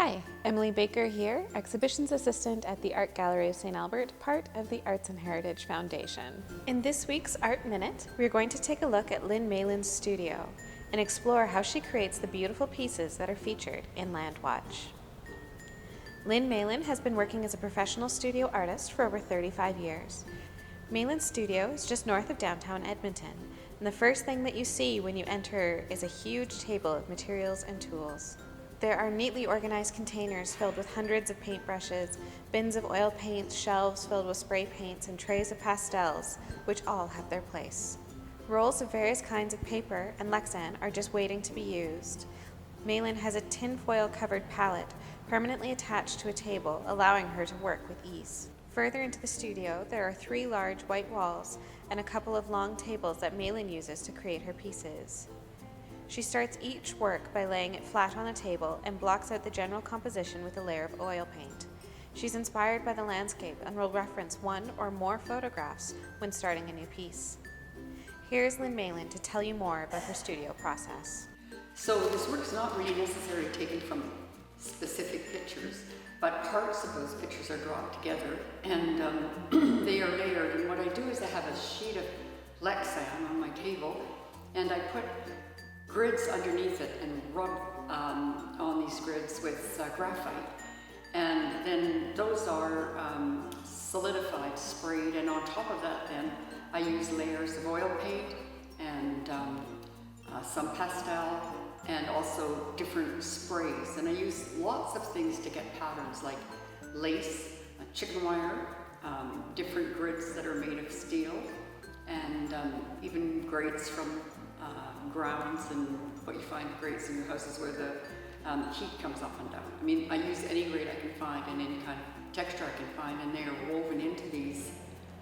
Hi, Emily Baker here, Exhibitions Assistant at the Art Gallery of St. Albert, part of the Arts and Heritage Foundation. In this week's Art Minute, we're going to take a look at Lynn Malin's studio and explore how she creates the beautiful pieces that are featured in Landwatch. Lynn Malin has been working as a professional studio artist for over 35 years. Malin's studio is just north of downtown Edmonton, and the first thing that you see when you enter is a huge table of materials and tools. There are neatly organized containers filled with hundreds of paintbrushes, bins of oil paints, shelves filled with spray paints, and trays of pastels, which all have their place. Rolls of various kinds of paper and Lexan are just waiting to be used. Malin has a tinfoil covered palette permanently attached to a table, allowing her to work with ease. Further into the studio, there are 3 large white walls and a couple of long tables that Malin uses to create her pieces. She starts each work by laying it flat on a table and blocks out the general composition with a layer of oil paint. She's inspired by the landscape and will reference one or more photographs when starting a new piece. Here's Lynn Malin to tell you more about her studio process. So this work's not really necessarily taken from specific pictures, but parts of those pictures are drawn together and they are layered. And what I do is I have a sheet of Lexan on my table and I put grids underneath it and rub on these grids with graphite. And then those are solidified, sprayed, and on top of that then I use layers of oil paint and some pastel and also different sprays. And I use lots of things to get patterns like lace, chicken wire, different grids that are made of steel, and even grates from grounds and what you find grates in your houses where the heat comes up and down. I mean, I use any grate I can find and any kind of texture I can find, and they are woven into these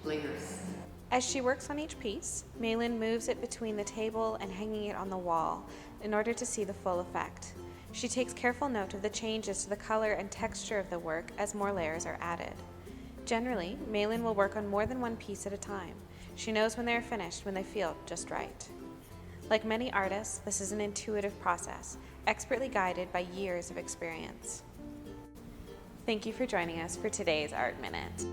layers. As she works on each piece, Malin moves it between the table and hanging it on the wall in order to see the full effect. She takes careful note of the changes to the color and texture of the work as more layers are added. Generally, Malin will work on more than one piece at a time. She knows when they are finished when they feel just right. Like many artists, this is an intuitive process, expertly guided by years of experience. Thank you for joining us for today's Art Minute.